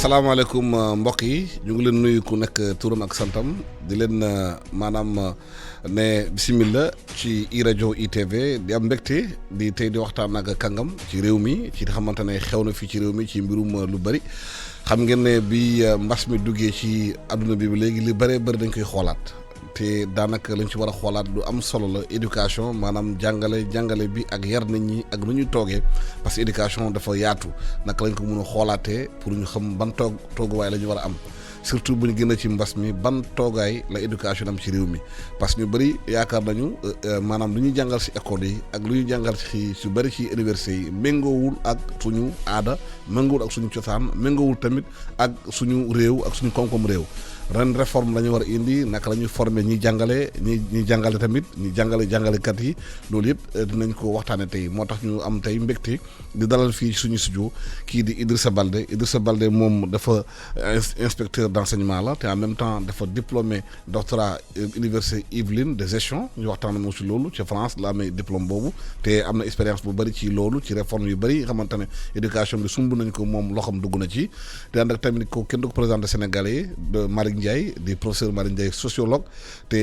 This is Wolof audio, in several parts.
salaamaaleykum mbokk yi ñu ngi leen nuyu ku nekk turam ak santam di leen maanaam ne bisimilah ci iRadio ITV di am mbégte di tey di waxtaan ak kàngam ci réew mi ci xamante ne xew na fii ci réew mi ci mbirum lu bëri xam ngeen ne bi mbas mi duggee ci àdduna bi léegi li bëree bëri dañ koy xoolaat te daanaka lañ ci war a xoolaat lu am solo la éducation maanaam jàngale bi ak yar nit ñi ak nu ñuy toogee parce que éducation dafa yaatu naka lañ ko mën a xoolaatee pour ñu xam ban tooguwaay la ñu war a am surtout bu ñu génn ci mbas mi ban toogaay la éducation am ci réew mi parce que ñu bëri yaakaar nañu maanaam lu ñuy jàngal ci école yi ak lu ñuy jàngal ci su bëri ci université yi méngoowul ak suñu aada méngoowul ak suñu cosaan méngoowul tamit ak suñu réew ak suñu koom-koom réew ren réforme la ñu war a indi naka la ñuy former ñi jàngale ñi jàngale tamit ñi jàngalekat yi loolu yëpp dinañ ko waxtaane tey moo tax ñu am tey mbégte di dalal fii suñu studio kii di Idrissa Baldé moom dafa inspecteur d'enseignement la te en même temps dafa diplômé doctorat université Yvelines de gestion ñu waxtaan moom si loolu ci France la amee diplôme boobu te am na expérience bu bëri ci loolu ci réforme yu bëri xamante ne éducation bi sumb nañ ko moom loxam dugg na ci te ànd ak tamit ko kenn du ko présenté Sénégalais de Malick Ndiaye di professeur Malick Ndiaye sociologue te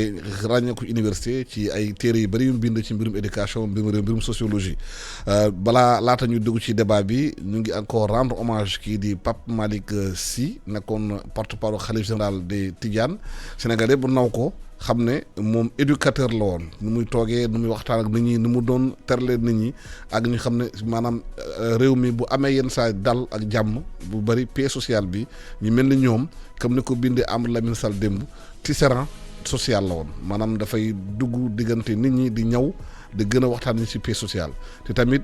ràññee ko université ci ay téere yu bëri yu bind ci mbirum éducation mbirum sociologie laata ñu dugg ci débat bi ñu ngi encore rendre hommage kii di Pape Malick Sy nekkoon porte-parole khalife général des Tidianes sénégalais bu naw ko xam ne moom éducateur la woon nu muy toogee nu muy waxtaan ak nit ñi nu mu doon terle nit ñi ak ñu xam ne maanaam réew mi bu amee yenn saa dal ak jàmm bu bëri paix sociale bi ñu mel ni ñoom comme ni ko bindee Amadou Lamine Sall démb tisserand social la woon maanaam dafay dugg diggante nit ñi di ñëw di gën a waxtaan ni ci paix sociale te tamit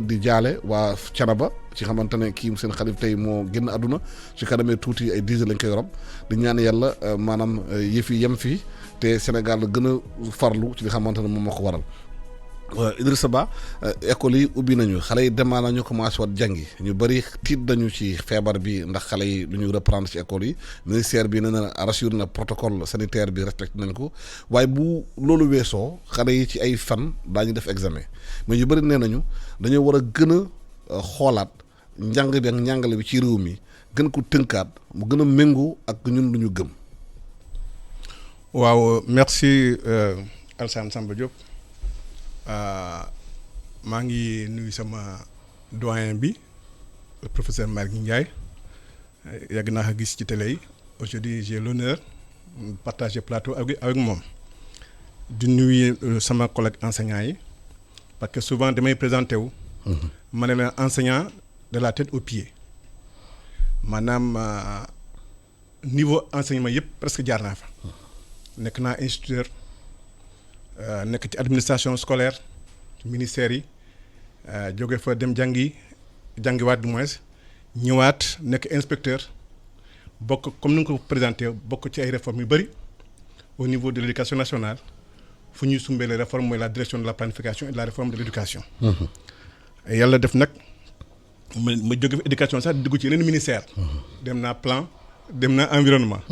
di jaale waa Canaba ci xamante ne kii seen xalif tey moo génn àdduna ci kanamee tuuti ay 10 lañ koy rob di ñaan yàlla maanaam yëf yi yem fii te Sénégal gën a farlu ci li xamante ne moom moo ko waral Idrissa Ba école yi ubbi nañu xale yi demaa nañu commencé wat jàngi ñu bëri tiit nañu ci feebar bi ndax xale yi lu ñu reprendre ci école yi ministère bi nee na rassuré na protocole sanitaire bi respecté nañ ko waaye bu loolu weesoo xale yi ci ay fan daañu def examen mais ñu bëri nee nañu dañoo war a gën a xoolaat njàng bi ak njàngale bi ci réew mi gën ko tënkaat mu gën a méngoo ak ñun lu ñu gëm. waaw merci Alassane Samba Diop. maa ngi nuyu sama doyen bi le professeur Malick Ndiaye yàgg naa ko gis ci télé yi aujourd'hui j'ai l'honneur de partager plateau avec moom di nuyu sama collègue enseignants yi parce que souvent damay présenté wu ma ne leen enseignant de la tête aux pieds maanaam niveau enseignement yëpp presque jaar naa fa nekk naa instituteur nekk ci administration scolaire ministère yi jóge fa dem jàngiwaat du moins ñëwaat nekk inspecteur bokk comme ni nga ko présenté bokk ci ay réformes yu bëri au niveau de l'éducation nationale fu ñuy sumbee les réformes mooy la direction de la planification et de la réforme de l'éducation yàlla def nag ma jóge fa éducation sax dugg ci yeneen ministère dem naa plan dem naa environnement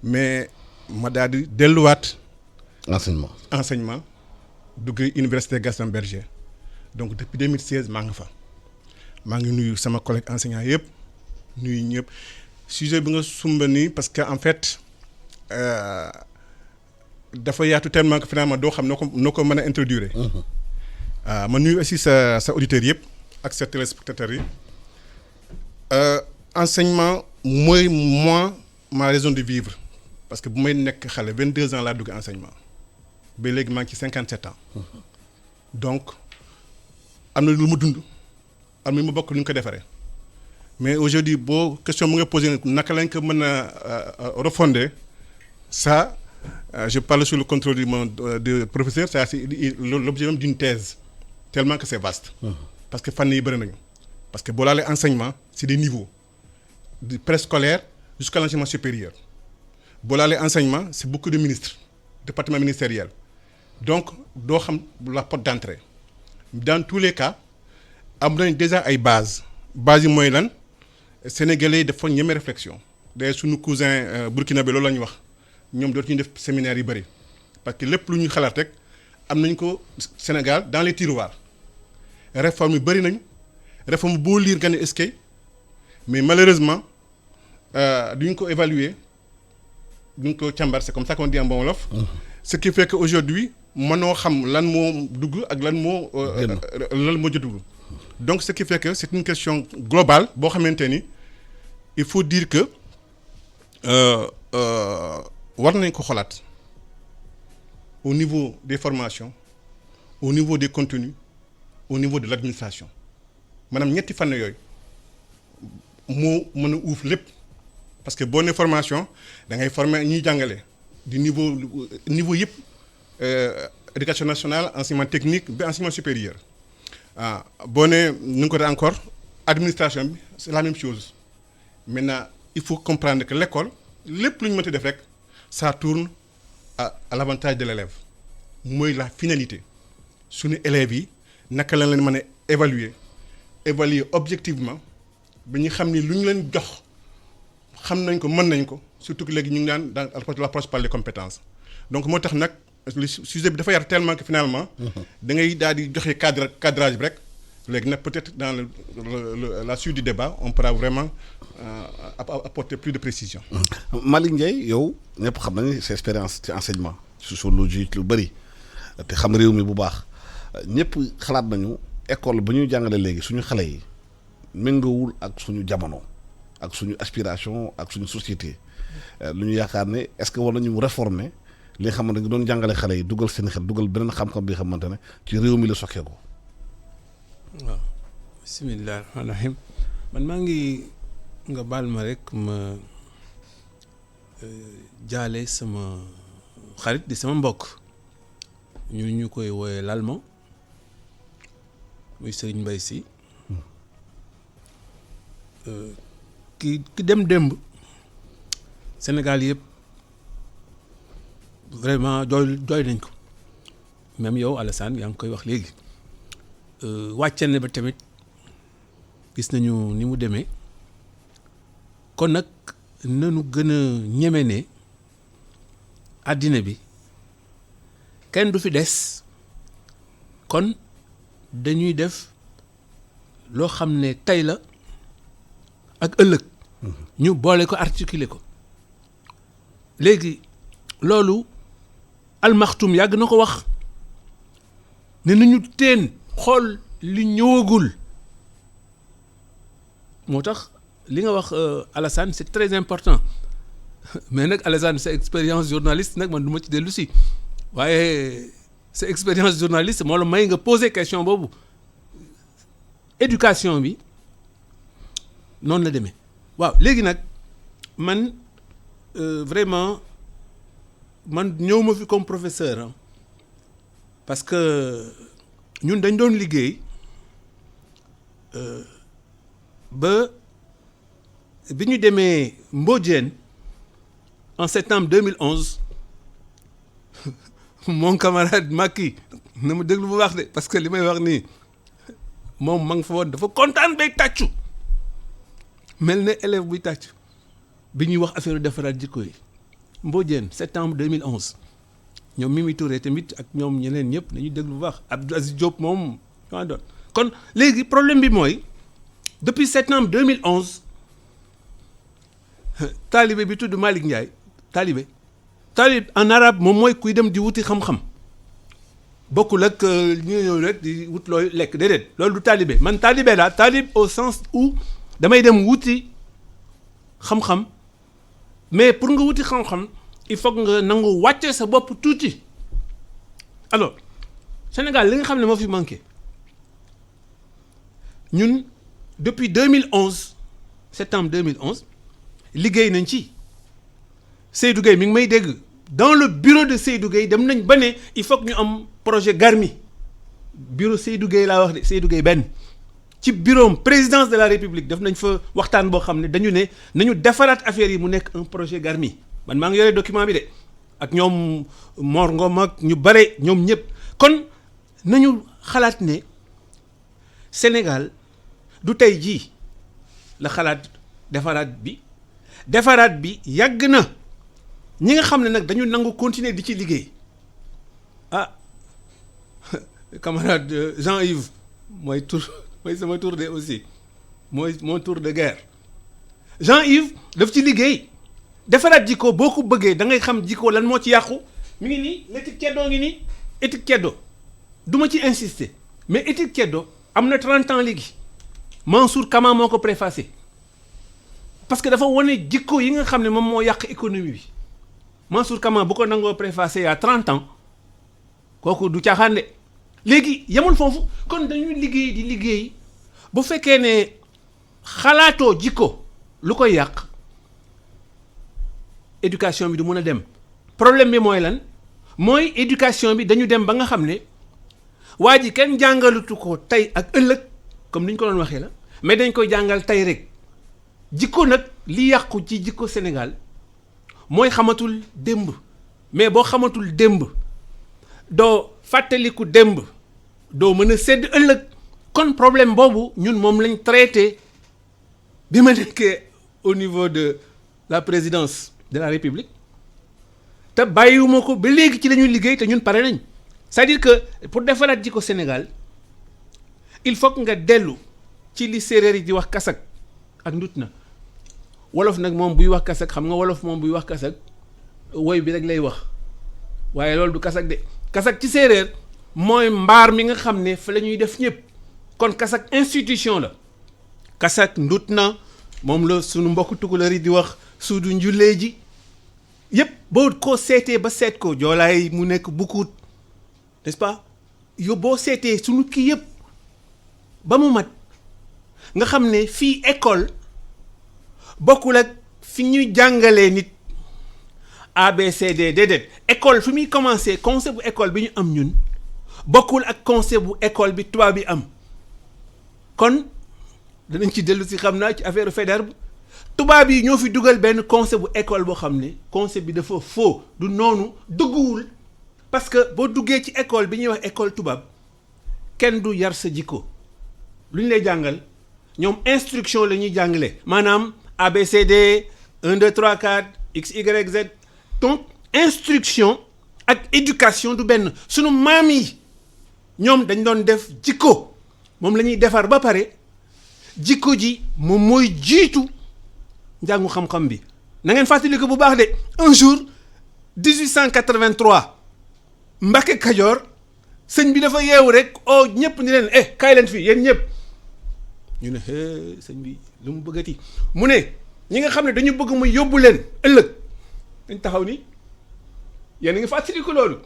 mais ma daal di delluwaat enseignement dugg université Gaston Berger donc depuis 2016 maa ngi nuyu sama collègue enseignant yëpp nuyu ñëpp sujet bi nga sumba nii parce que en fait dafa yaatu tellement que finalement doo xam noo ko mën a introduire ma nuyu aussi sa auditeurs yëpp ak sa téléspectateurs yi enseignement mooy ma raison de vivre parce que bu may nekk xale 22 ans laa dugg enseignement ba léegi maa ngi ci 57 ans donc am na lu mu dund am na lu mu bokk lu ñu ko defaree mais aujourd'hui boo question mu nga posé naka lañ ko mën a refonder ça je parle sous le contrôle du professeur ça c'est l'objet même d'une thèse tellement que c'est vaste parce que fànn yi bëri nañu parce que boo laalee enseignement c'est des niveaux du préscolaire jusqu'à l'enseignement supérieur boo laalee enseignement c'est beaucoup de ministres département ministériel donc doo xam la porte d'entrée dans tous les cas am nañ déjà ay bases yi mooy lan sénégalais yi dafa ñeme réflexion d'ailleurs suñu cousin burkinabé loolu la ñu wax ñoom dootuñu def séminaire yu bëri parce que lépp lu ñuy xalaat rek am nañ ko Sénégal dans les tiroirs réforme yu bëri nañ réforme boo lire nga ne est-ce que mais malheureusement duñ ko évaluer duñ ko càmbar, c'est comme ça qu'on dit en bon wolof. Ce qui fait que aujourd'hui mënoo xam lan moo dugg ak lan moo jotul. Donc ce qui fait que c'est une question globale boo xamante ni il faut dire que war nañ ko xolaat au niveau des formations, au niveau des contenus, au niveau de l'administration. Maanaam ñetti fànn yooyu moo mën a uuf lépp parce que boo nee formation da ngay former ñiy jàngale du niveau yëpp éducation nationale, enseignement technique ba enseignement supérieur. Boo nee nu nga ko def encore administration bi c'est la même chose. Maintenant il faut comprendre que l'école lépp lu ñu mënti def rek ça tourne à l'avantage de l'élève mooy la finalité suñu élèves yi naka la leen mën a évaluer objectivement ba ñu xam ni lu ñu leen jox xam nañ ko mën nañ ko surtout que léegi ñu ngi naan dans l'approche par les compétences. Donc moo tax nag le sujet bi dafa yar tellement que finalement da ngay daal di joxe cadrage bi rek léegi nag peut-être dans la suite du débat on pourra vraiment apporter plus de précision. Malick Ndiaye yow ñëpp xam nañu sa expérience ci enseignement sociologie lu bëri te xam réew mi bu baax ñëpp xalaat nañu école bu ñuy jàngale léegi suñu xale yi méngoowul ak suñu jamono ak suñu aspiration ak suñu société lu ñu yaakaar ne est-ce que war nañu réformer li nga xamante ne doon jàngale xale yi dugal seen xel dugal beneen xam-xam bi nga xamante ne ci réew mi la sokkee ko. waaw bismillah rahmaani rahim man maa ngi nga baal ma rek ma jaale sama xarit di sama mbokk ñu koy wooyee l'allemand muy Serigne Mbaye Sy ki dem démb Sénégal yëpp vraiment jooy nañ ko même yow Alassane yaa ngi koy wax léegi wàcce na ba tamit gis nañu ni mu demee kon nag nanu gën a ñeme ne àddina bi kenn du fi des kon dañuy def loo xam ne tey la ak ëllëg ñu boole ko articuler ko léegi loolu almaxtum yàgg na ko wax ne nañu teen xool li ñëwagul moo tax li nga wax Alassane c'est très important mais nag Alassane sa expérience journaliste nag man du ma ci dellu si waaye sa expérience journaliste moo la may nga poser question boobu éducation bi noonu la demee waaw léegi nag man vraiment man ñëw ma fi comme professeur hein, parce que ñun dañ doon liggéey ba bi ñu demee Mbodiène en septembre 2011 mon camarade Macky na ma déglu bu baax de parce que li may wax nii moom ma nga fa woon dafa kontaan bay tàccu mel ne élève buy tàccu bi ñuy wax affaire defaraat jikko yi Mbodiène septembre 2011 ñoom Mimi Touré tamit ak ñoom ñeneen ñëpp nañu déglu bu baax Abdou Aziz Diop moom ñoo doon kon léegi problème bi mooy depuis septembre 2011 taalibe bi tudd Malick Ndiaye taalibe en arabe moom mooy kuy dem di wuti xam-xam bokkul ak ñu ñëw rek di wut looy lekk déedéet loolu du taalibe man taalibe laa taalib au sens où damay dem wuti xam-xam mais pour nga wuti xam-xam il faut nga nangu wàcce sa bopp tuuti alors Sénégal li nga xam ne moo fi manqué ñun depuis 2011 septembre 2011 liggéey nañ ci Seydou Gueye mi ngi may dégg dans le bureau de Seydou Gueye dem nañ ba ne il faut que ñu am projet Garmi bureau Seydou Gueye laa wax de Seydou Gueye benn ci bureau présidence de la République def nañ fa waxtaan boo xam ne dañu ne nañu defaraat affaire yi mu nekk un projet Garmi man maa ngi yore document bi de ak ñoom Mor Ngom ak ñu bare ñoom ñëpp kon nañu xalaat ne Sénégal du tey jii la xalaat defaraat bi yàgg na ñi nga xam ne nag dañu nangu continuer di ci liggéey camarade Jean-Yves mooy sama tour de aussi mooy mon tour de guerre Jean-Yves daf ci liggéey defaraat jikko boo ko bëggee da ngay xam jikko lan moo ci yàqu mi ngi nii l'éthique ceddo ngi nii éthique ceddo du ma ci insister mais éthique ceddo am na 30 ans léegi Mansour Kama moo ko préfacé parce que dafa wane jikko yi nga xam ne moom moo yàq économie bi Mansour Kama bu ko nangoo préfacé il y a 30 ans kooku du caaxaan de léegi yemul foofu kon dañuy liggéey di liggéey bu fekkee ne xalaatoo jikko lu koy yàq éducation bi du mën a dem problème bi mooy lan mooy éducation bi dañu dem ba nga xam ne waa ji kenn jàngalutu ko tey ak ëllëg comme ni ñu ko doon waxee la mais dañ koy jàngal tey rek jikko nag li yàqu ci jikko Sénégal mooy xamatul démb mais boo xamatul démb doo fàttaliku démb doo mën a sédd ëllëg kon problème boobu ñun moom lañ traité bi ma nekkee au niveau de la présidence de la République te bàyyiwuma ko ba léegi ci la ñuy liggéey te ñun pare nañ c'est-à-dire que pour defaraat jikko Sénégal il faut que nga dellu ci li séeréer yi di wax kasak ak ndut na wolof nag moom buy wax kasak xam nga wolof moom buy wax kasak woy bi rek lay wax waaye loolu du kasak de kasak ci séeréer mooy mbaar mi nga xam ne fa la ñuy def ñëpp kon kasak institution la kasak ndut na moom la sunu mbokk tukulóor yi di wax suudu njullee ji yëpp boo ko seetee ba seet ko joolaay mu nekk bukkuut n'est-ce pas yow boo seetee sunu kii yëpp ba mu mat nga xam ne fii école bokkul ak fi ñuy jàngalee nit ABCD déedéet école fi muy commencé concept bu école bi ñu am ñun bokkul ak concept bu école bi tubaab bi am kon danañ ci dellu si xam naa ci affaire Faidherbe tubaab yi ñoo fi dugal benn concept bu école boo xam ne concept bi dafa faux du noonu dëgguwul parce que boo duggee ci école bi ñuy wax école tubaab kenn du yar sa jikko lu ñu lay jàngal ñoom instruction la ñuy jàngale maanaam ABCD 1 2 3 4 X Y Z donc instruction ak éducation du benn sunu maam yi ñoom dañ doon def jikko moom la ñuy defar ba pare jikko ji moom mooy jiitu njàngu xam-xam bi na ngeen fàttali ko bu baax de un jour 1883 Mbacke Kajoor sëñ bi dafa yeewu rek oh ñëpp ni leen kaay leen fii yéen ñëpp ñu ne sëñ bi lu mu bëggati mu ne ñi nga xam ne dañu bëgg mu yóbbu leen ëllëg dañ taxaw ni yéen a ngi fàttali ko loolu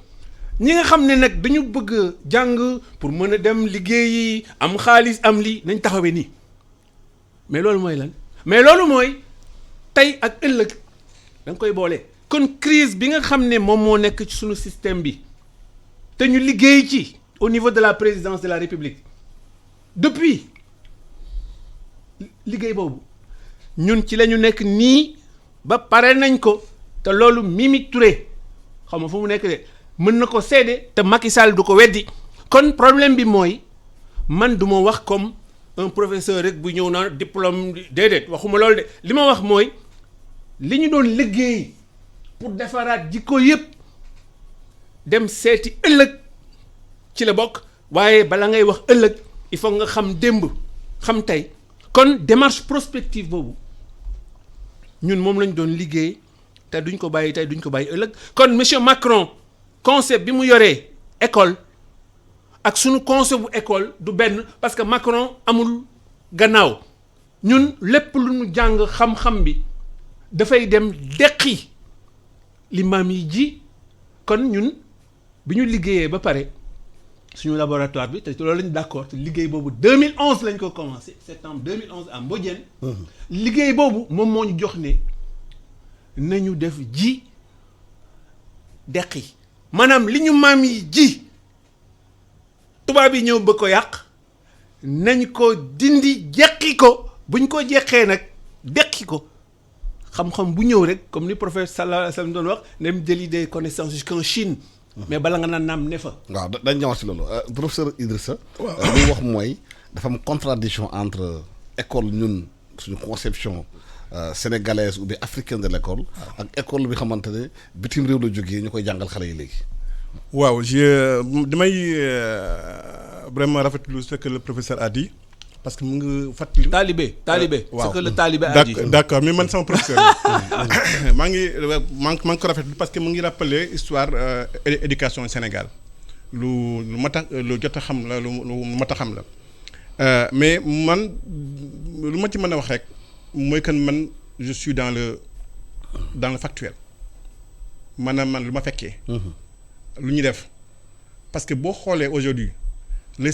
ñi nga xam ne nag dañu bëgg jàng pour mën a dem liggéeyi am xaalis am lii nañ taxawee nii mais loolu mooy lan mais loolu mooy tey ak ëllëg da nga koy boole kon crise bi nga xam ne moom moo nekk ci sunu système bi te ñu liggéey ci au niveau de la présidence de la République depuis liggéey boobu ñun ci la ñu nekk nii ba pare nañ ko te loolu Mimi Touré xam nga fu mu nekk de mën na ko seede te Macky Sall du ko weddi kon problème bi mooy man du ma wax comme un professeur rek bu ñëw naan diplôme déedéet waxuma loolu de li ma wax mooy li ñu doon liggéey pour defaraat jikko yëpp dem seeti ëllëg ci la bokk waaye bala ngay wax ëllëg il faut nga xam démb xam tey kon démarche prospective boobu ñun moom lañ doon liggéey te duñ ko bàyyi tey duñ ko bàyyi ëllëg kon monsieur Macron concept bi mu yoree école ak sunu concept bu école du benn parce que Macron amul gannaaw ñun lépp lu ñu jàng xam-xam bi dafay dem deqi li maam yi ji kon ñun bi ñu liggéeyee ba pare suñu laboratoire bi te loolu lañu d'accord te liggéey boobu 2011 lañ ko commencé septembre 2011 à Mbodiène liggéey boobu moom moo ñu jox ne nañu def ji deqi maanaam li ñu maam yi ji tubaab yi ñëw bëgg ko yàq nañ ko dindi jeqi ko buñ ko jeqee nag deqi ko xam-xam bu ñëw rek comme ni professeur sallallahu alayhi wa sallam doon wax dem jëli des connaissances jusqu'en Chine mais bala nga naan naam ne fa. waaw dañ ñëwaat si loolu professeur Idrissa. waaw li wax mooy dafa am contradiction entre école ñun suñu conception sénégalaise ou bien africaine de l'école. ak école bi xamante ne bitim réew la jógee ñu koy jàngal xale yi léegi. waaw damay vraiment rafetlu ce que le professeur a dit parce que mu ngi fàttali. Talibé. waaw ce que le talibé a dit. d'accord mais man sama professeur maa ngi ko rafetlu parce que mu ngi rappeler histoire éducation Sénégal lu jot a xam la lu mat a xam la mais man lu ma ci mën a wax rek mooy que man je suis dans le factuel maanaam man lu ma fekkee. lu ñu def parce que boo xoolee aujourd'hui les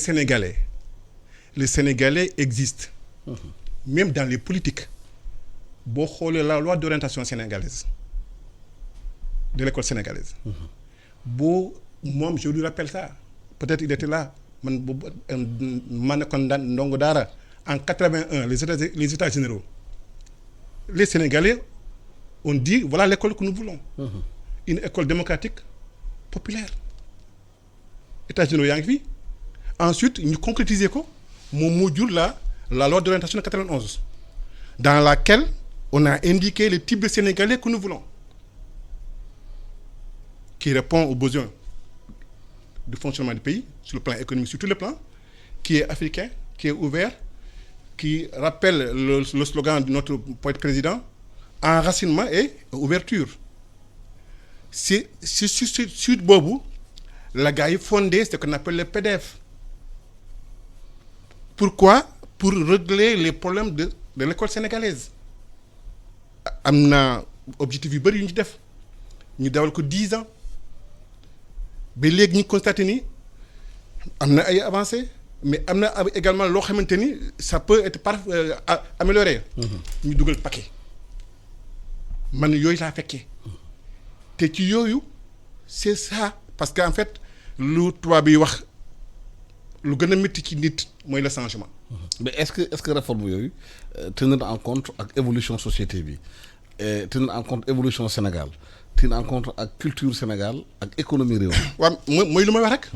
Sénégalais existent. Même dans les politiques. Boo xoolee la loi d'orientation sénégalaise de l'école sénégalaise. Moom je lui rappelle ça peut-être il était là man boobu ma nekkoon daan ndongo daara en 81 les états généraux les Sénégalais ont dit voilà l'école que nous voulons. Une école démocratique populaire. États généraux yaa ngi fi ensuite ñu concrétiser ko moom moo jur la loi d'orientation de 91 dans laquelle on a indiqué le type de Sénégalais que nous voulons qui répond aux besoins du fonctionnement du pays sur le plan économique, sur tous les plans, qui est africain, qui est ouvert, qui rappelle le slogan de notre poète président, enracinement et ouverture. C'est sur boobu la gars yi fondé ce qu'on appelle le PDF. Pourquoi? Pour régler les problèmes de l'école sénégalaise. Am na objectif yu bëri yu ñu def ñu dawal ko 10 ans ba léegi ñu constaté ni am na ay avancées mais am na également loo xamante ni ça peut être amélioré. ñu dugal paquet man yooyu laa fekkee te ci yooyu c'est ça parce que en fait lu tubaab bi wax lu gën a métti ci nit mooy le changement. mais est-ce que réforme yooyu tenir en compte ak évolution société bi tenir en compte évolution Sénégal tenir en compte ak culture Sénégal ak économie réew. waaw mooy lu may wax rek.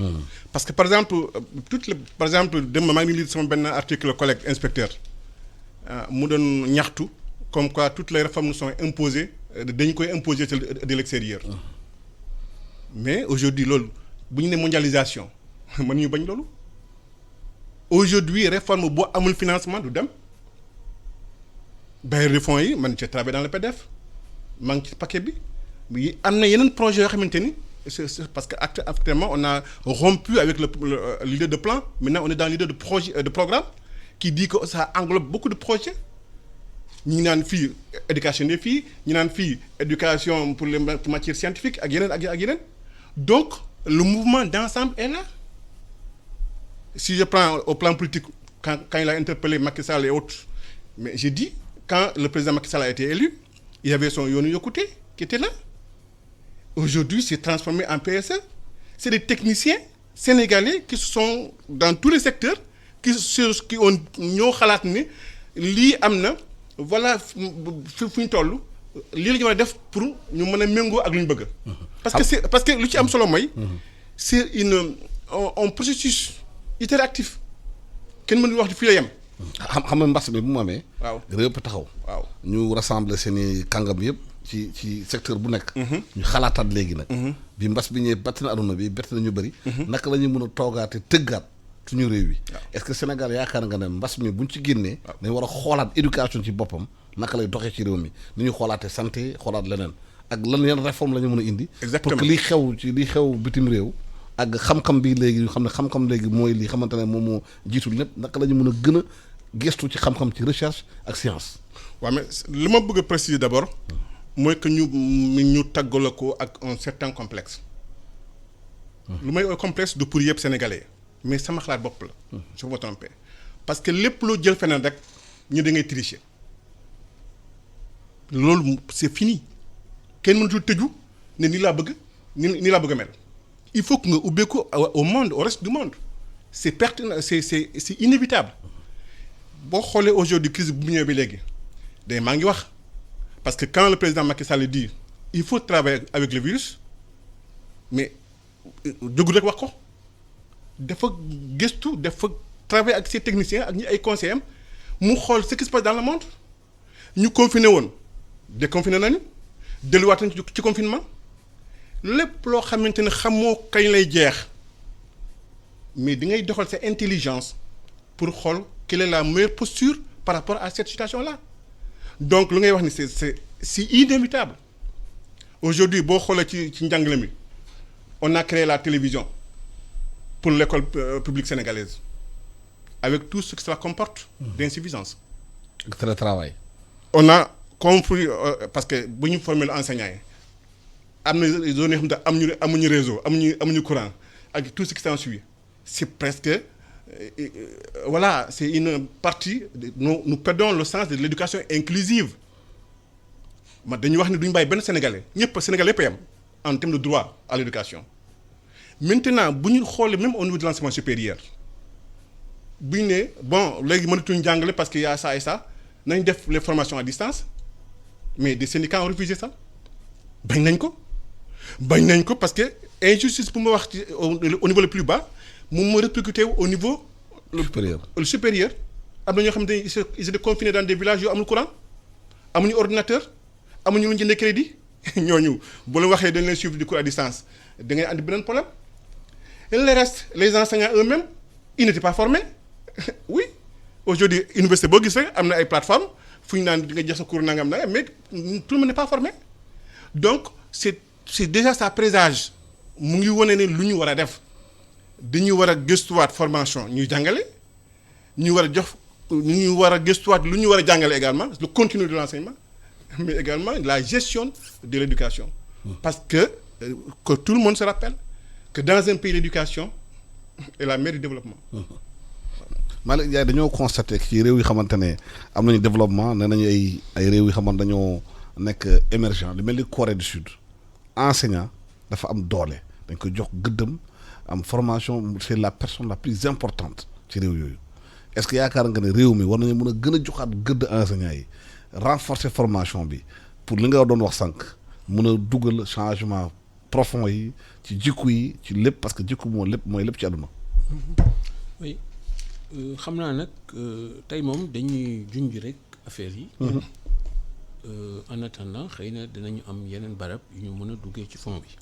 parce que par exemple dem maa ngi lire sama benn article collègue inspecteur mu doon ñaxtu comme quoi toutes les réformes sont imposées dañ koy imposer de l'extérieur. mais aujourd'hui loolu bu ñu ne mondialisation mën ñu bañ loolu. Aujourd'hui réforme boo amul financement du dem bailleurs de fonds yi man j'ai travaillé dans le PDF maa ngi ci paquet bi am na yeneen projet yoo xamante ni c'est parce que actuellement on a rompu avec l'idée de plan maintenant on est dans l'idée de projet de programme qui dit que ça englobe beaucoup de projets ñi naan fii éducation des filles ñi naan fii éducation pour les matières scientifiques ak yeneen donc le mouvement d'ensemble est là. Si je prends au plan politique, quand il a interpellé Macky Sall et autres, mais j'ai dit, quand le président Macky Sall a été élu, il y avait son Yonou Yokoute qui était là. Aujourd'hui, c'est transformé en PSE. C'est des techniciens sénégalais qui sont dans tous les secteurs, qui ont ñoo xalaat ni lii am na voilà fu ñu toll lii la ñu war a def pour ñu mën a méngoo ak lu ñu bëgg. parce que lu ci am solo mooy. c'est un processus. itératif kenn mënul wax di fii la yem. xam nga mbas mi bu mu amee. waaw réew mi taxaw. waaw ñu rassembler seeni kàngam yëpp ci secteur bu nekk. ñu xalaataat léegi nag. bi mbas bi ñëwee bett na aduna bi bett na ñu bëri. naka la ñuy mën a toogaate tëggaat suñu réew yi. est-ce que Sénégal yaakaar nga ne mbas mi buñ ci génnee. dañ war a xoolaat éducation ci boppam naka lay doxee ci réew mi ni ñu xoolaatee santé xoolaat leneen ak lan yan réforme la ñu mën a indi. exactement pour que li xew bitim réew. ak xam-xam bi léegi xam ne xam-xam léegi mooy li xamante ne moom moo jiitul lépp naka la ñu mën a gën a gestu ci xam-xam ci recherche ak science. waaw mais li ma bëgg a préciser d'abord mooy que ñu tàggaloo ko ak un certain complexe. lu may complexe du pour yëpp sénégalais mais sama xalaat bopp la. je me trompe parce que lépp loo jël feneen rek ñu da ngay tricher loolu c'est fini kenn mënatul tëju ne nii laa bëgg nii laa bëgg a mel. Il faut que nga ubbeeku au monde au reste du monde c'est pertinent c'est inévitable boo xoolee aujourd'hui crise bu ñëwee ba léegi day maa ngi wax parce que quand le président Macky Sall dit il faut travailler avec le virus mais jógul rek wax ko dafa gëstu dafa travailler ak ses techniciens ak ñi ay conseillers am mu xool ce qui se passe dans le monde ñu confiné woon déconfiné nañu delluwaat nañu ci confinement. lépp loo xamante ne xamoo kañ lay jeex mais di ngay doxal sa intelligence pour xool quelle est la meilleure posture par rapport à cette situation-là. Donc lu ngay wax ni c'est inévitable. Aujourd'hui boo xoolee ci njàngale mi on a créé la télévision pour l'école publique sénégalaise avec tout ce que cela comporte d'insuffisance. Télétravail. On a compris parce que bu ñu former enseignants yi am na zones yoo xam ne amuñu réseau amuñu courant ak tout ce qui s'ensuit. C'est presque voilà, c'est une partie nous perdons le sens de l'éducation inclusive. ma dañuy wax ne duñu bàyyi benn sénégalais sénégalais yëpp a yem en termes de droit à l'éducation. Maintenant bu ñu xoolee même au niveau de l'enseignement supérieur bu ñu ne bon léegi mënatuñu jàngale parce que y a ça et ça nañ def les formations à distance mais des syndicats ont refusé ça bañ nañ ko parce que injustice pour ma wax ci au niveau le plus bas moom moo répercuté au niveau le supérieur. Am na ñoo xam ne ils étaient confinés dans des villages yoo amul courant amuñu ordinateur amuñu lu ñu jëndee crédit ñooñu bu la waxee dañ leen suivre du cours à distance da ngay andi beneen problème. Et le reste les enseignants eux-mêmes ils n'étaient pas formés oui aujourd'hui université boo gis rek am na ay plateformes fu ñu naan di nga jox sa cours nangam mais tout le monde n'est pas formé. Donc c'est déjà ça présage mu ngi wane ne lu ñu war a def dañu war a gëstuwaat formation ñuy jàngale ñu war a jox ñu war a gëstuwaat lu ñu war a jàngale également le contenu de l'enseignement mais également la gestion de l'éducation. Parce que tout le monde se rappelle que dans un pays l'éducation est la mère du développement. Malick Ndiaye dañoo constaté ci réew yi xamante ne am nañu développement nee nañu ay réew yi xamante dañoo nekk émergent lu mel ni Corée du Sud enseignant dafa am doole dañ ko jox gëddëm am formation c'est la personne la plus importante ci réew yooyu est-ce que yaakaar nga ne réew mi war nañu mën a gën a joxaat gëdd enseignant yi renforcer formation bi pour li nga doon wax sànq mën a dugal changement profond yi ci jikku yi ci lépp parce que jikku mooy lépp ci àdduna. oui xam naa nag tey moom dañuy junj rek affaire yi. En attendant xëy na dinañu am yeneen barab yu ñu mën a duggee ci fond bi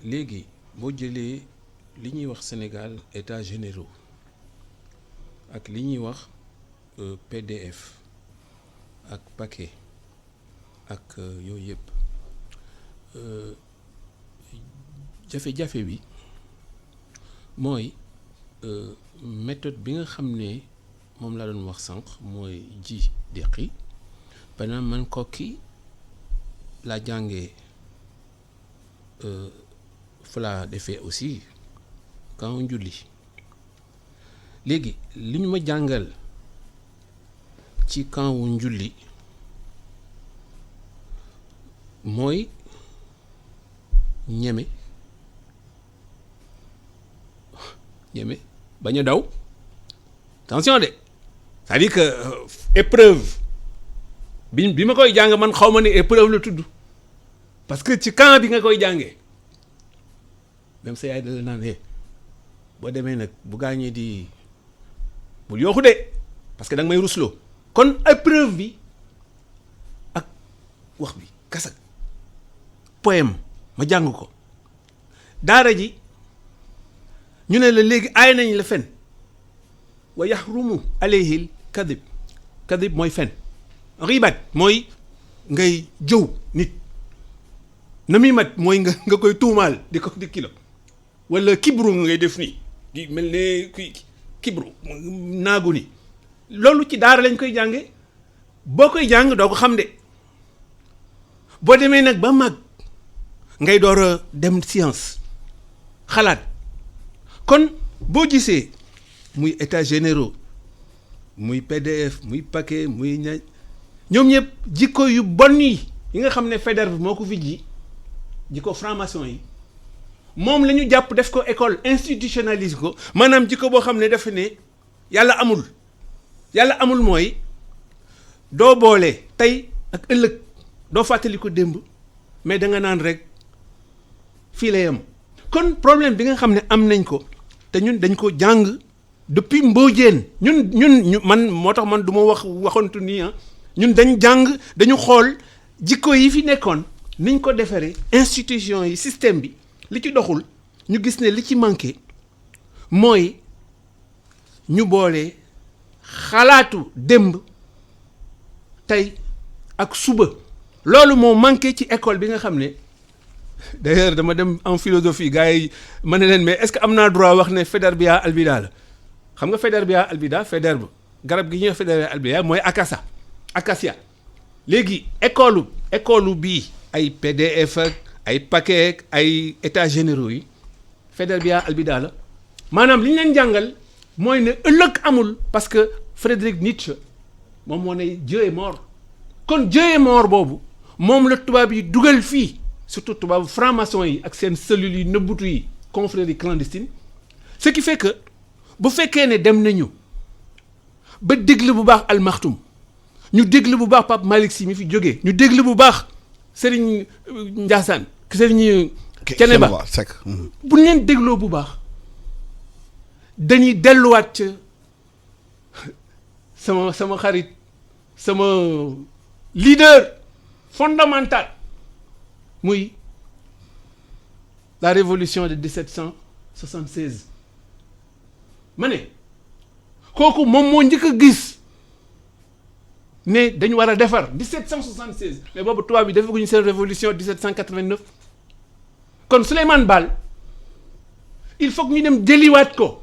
léegi boo jëlee li ñuy wax Sénégal états généraux ak li ñuy wax PDF ak paquet ak yooyu yëpp jafe-jafe bi mooy méthode bi nga xam ne moom laa doon wax sànq mooy ji deqi banaam man kokki laa jàngee fa laa defee aussi quand njulli léegi li ñu ma jàngal ci camp wu njulli mooy ñeme bañ a daw attention de c'est-à-dire que épreuve bi ma koy jàng man xaw ma ne épreuve la tudd parce que ci camp bi nga koy jàngee même sa yaay dala naan boo demee nag bu gaañee di bul yooxu de parce que da nga may rusloo kon épreuve bi ak wax bi kasak poème ma jàng ko daara ji ñu ne la léegi aay nañ la fen wa yaxrumu alayhil kadib mooy fen ribat mooy ngay jëw nit na muy mat mooy nga koy tuumaal di kilo wala kibru ngay def nii di mel ne kibru naagu ni loolu ci daara lañ koy jànge boo koy jàng doo ko xam de boo demee nag ba mag ngay door a dem science xalaat kon boo gisee muy états généraux muy PDF muy paquet muy ñoom ñëpp jikko yu bon yi nga xam ne Faidherbe moo ko fi ji jikko franc-maçon yi moom la ñu jàpp def ko école institutionnalise ko maanaam jikko boo xam ne dafa ne yàlla amul mooy doo boole tey ak ëllëg doo fàttali ko démb mais da nga naan rek fii la yem kon problème bi nga xam ne am nañ ko te ñun dañ ko jàng depuis mboojeen ñun man moo tax man du ma waxantu nii ñun dañ jàng dañu xool jikko yi fi nekkoon niñ ko defaree institution yi système bi li ci doxul ñu gis ne li ci manqué mooy ñu boole xalaatu démb tey ak suba loolu moo manqué ci école bi nga xam ne d'ailleurs dama dem en philosophie gars yi ma ne leen mais est-ce que am naa droit wax ne Faidherbia albida la xam nga Faidherbia albida Faidherbe garab gi ñuy wax Faidherbia albida mooy acacia léegi école bii ay PDF ak ay paquet ak ay états généraux yi Faidherbia albida la maanaam li ñu leen jàngal mooy ne ëllëg amul parce que Friedrich Nietzsche moom moo ne Dieu est mort kon Dieu est mort boobu moom la tubaab yi dugal fii surtout tubaab franc-maçon yi ak seen cellules yi nëbbutu yi confrérie clandestine ce qui fait que bu fekkee ne dem nañu ba déglu bu baax almaxtum ñu déglu bu baax Pape Malick Sy mi fi jógee ñu déglu bu baax Serigne Ndiassane Serigne Thiénaba bu ñu leen dégloo bu baax dañuy delluwaat ca sama xarit sama leader fondamental muy la révolution de 1776 ma ne kooku moom moo njëkk a gis ne dañu war a defar 1776 mais boobu tubaab bi defaguñu seen révolution 1789 kon Souleymane Baal il faut que ñu dem jëliwaat ko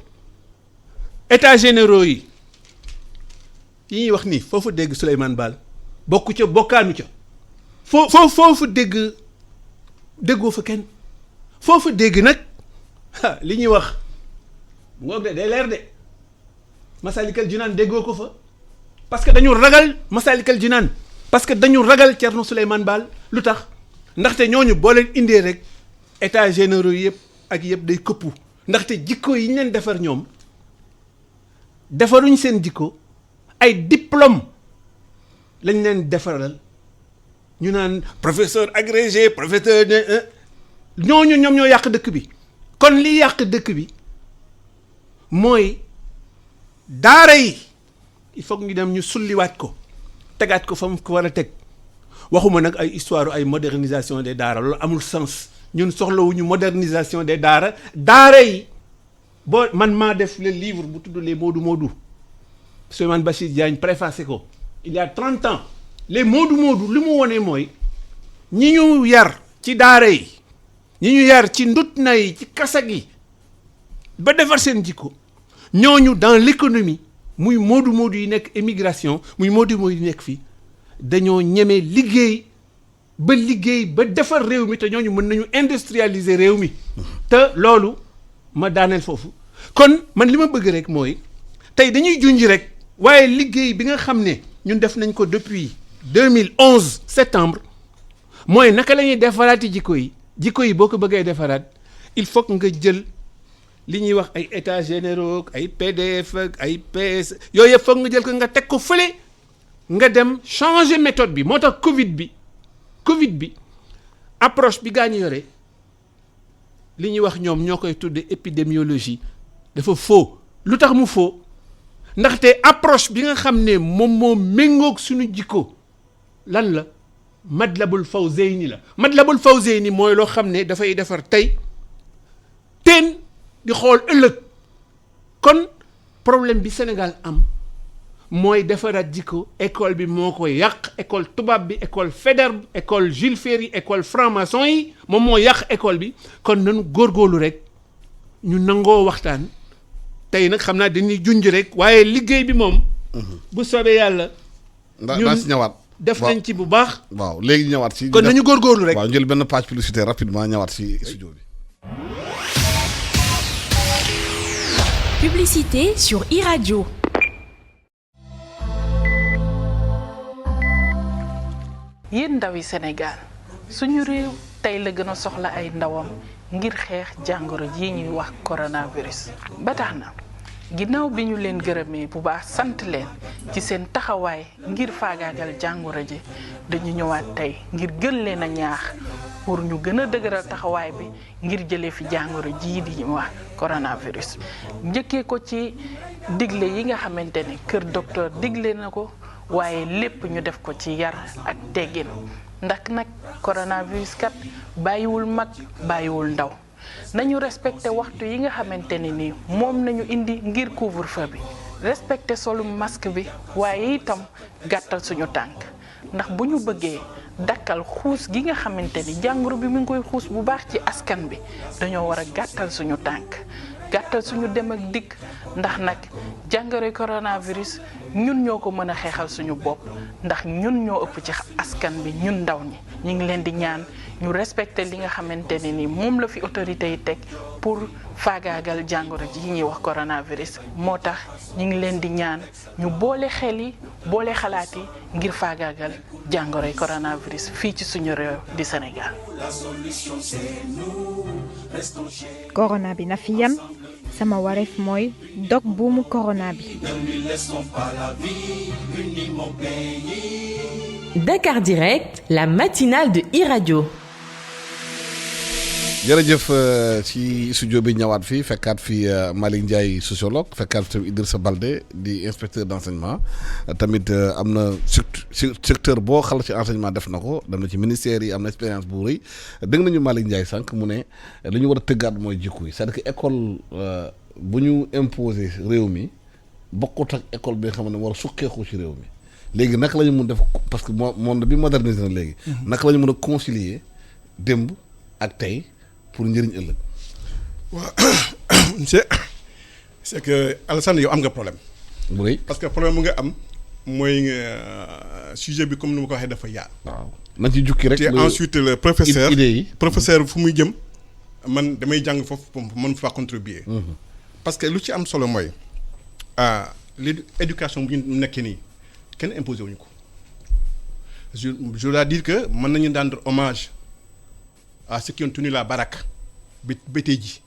états généraux yi ñuy wax nii foofu dégg Souleymane Baal bokku ca bokkaanu ca foofu déggoo fa kenn foofu dégg nag li ñuy wax bu ngoog de day leer de Masalikal Jinaan déggoo ko fa parce que dañu ragal Masalikal Jinaan parce que dañu ragal Thierno Souleymane Baal lu tax ndaxte ñooñu boo leen indee rek états généraux yëpp ak yëpp day këppu ndaxte jikko yi ñu leen defar ñoom defaruñ seen jikko ay diplôme lañ leen defaral ñu naan professeur agrégé professeur ñooñu ñoom ñoo yàq dëkk bi kon li yàq dëkk bi mooy daara yi il faut ñu dem ñu sulliwaat ko tegaat ko fa mu ko war a teg waxuma nag ay histoire ay modernisation des daara loolu amul sens ñun soxlawuñu modernisation des daara yi boo man maa def le livre bu tudd les Modou Souleymane Bachir Diagne préfacé ko il y a 30 ans les Modou li mu wone mooy ñi ñu yar ci daara yi ñi ñu yar ci ndut na yi ci kasag yi ba defar seen jikko ñooñu dans l'économie muy Modou yi nekk émigration muy Modou yi nekk fii dañoo ñeme liggéey ba defar réew mi te ñooñu mën nañu industrialiser réew mi te loolu ma daaneel foofu kon man li ma bëgg rek mooy tey dañuy junj rek waaye liggéey bi nga xam ne ñun def nañ ko depuis 2011 septembre mooy naka la ñuy defaraati jikko yi boo ko bëggee defaraat il faut que nga jël li ñuy wax ay états généraux ay PDF ak ay PS yooyu yëpp foog nga jël ko nga teg ko fële nga dem changer méthode bi moo tax Covid bi approche bi gaa ñu yore li ñuy wax ñoom ñoo koy tudde épidémiologie dafa faux lu tax mu faux ndaxte approche bi nga xam ne moom moo méngoog suñu jikko lan la Matlabul Fawzeyni mooy loo xam ne dafay defar tey teen di xool ëllëg kon problème bi Sénégal am mooy defaraat jikko école bi moo ko yàq école tubaab bi école Faidherbe école Jules Ferry école franc-maçon yi moom moo yàq école bi kon nanu góorgóorlu rek ñu nangoo waxtaan tey nag xam naa dañuy junj rek waaye liggéey bi moom bu soobee yàlla daa si ñëwaat def nañ ci bu baax waaw léegi ñëwaat si kon nañu góorgóorlu rek waaw jël benn page publicité rapidement ñëwaat si studio bi. Publicité sur iRadio. yéen ndawi Sénégal suñu réew tey la gën a soxla ay ndawam ngir xeex jàngoro ji ñuy wax coronavirus ba tax na ginnaaw bi ñu leen gërëmee bu baax sant leen ci seen taxawaay ngir faagaagal jàngoro ji dañu ñëwaat tey ngir gën leen a ñaax pour ñu gën a dëgëral taxawaay bi ngir jëlee fi jàngoro jii di ñu wax coronavirus njëkkee ko ci digle yi nga xamante ne kër docteur digle na ko waaye lépp ñu def ko ci yar ak teggin ndax nag coronavirus kat bàyyiwul mag bàyyiwul ndaw nañu respecté waxtu yi nga xamante ne nii moom nañu indi ngir couvre-feu bi respecter solu masque bi waaye itam gàttal suñu tànk ndax bu ñu bëggee dakkal xuus gi nga xamante ni jàngoro bi mu ngi koy xuus bu baax ci askan bi dañoo war a gàttal suñu tànk gàttal suñu dem ak dikk ndax nag jàngoroy coronavirus ñun ñoo ko mën a xeexal suñu bopp ndax ñun ñoo ëpp ci askan bi ñun ndaw ñi ñu ngi leen di ñaan ñu respecter li nga xamante ne ni moom la fi autorité yi teg pour faagaagal jàngoro ji ñuy wax coronavirus moo tax ñu ngi leen di ñaan ñu boole xel yi boole xalaat yi ngir faagaagal jàngoroy coronavirus fii ci suñu réew di Sénégal. corona bi na fi yam sama wareef mooy dog buumu corona bi. Dakar Direct, la matinale de iRadio. jërëjëf ci studio bi ñëwaat fii fekkaat fi Malick Ndiaye sociologue fekkaat fi Idrissa Baldé di inspecteur d'enseignement tamit am na secteur boo xal ci enseignement def na ko dem na ci ministère yi am na expérience bu rëy dégg nañu Malick Ndiaye sànq mu ne li ñu war a tëggaat mooy jikko yi c'est-à-dire que école bu ñu imposer réew mi bokkut ak école bi nga xam ne war a sukkeeku ci réew mi léegi naka la ñu mun def parce que monde bi modernisé na léegi. naka la ñu mën a concilier démb ak tey. pour njëriñ ëllëg. waaw c'est que Alassane yow am nga problème. bu rëy parce que problème mu nga am mooy sujet bi comme ni ma ko waxee dafa yaa. waaw nañ ci jukki rek. te ensuite le professeur idée yi. professeur fu muy jëm man damay jàng foofu pour mën fa contribuer. parce que lu ci am solo mooy l'éducation bu ñu nekkee nii kenn imposé wuñu ko je dois dire que mën nañu rendre hommage à ceux qui ont tenu la baraque ba tey ji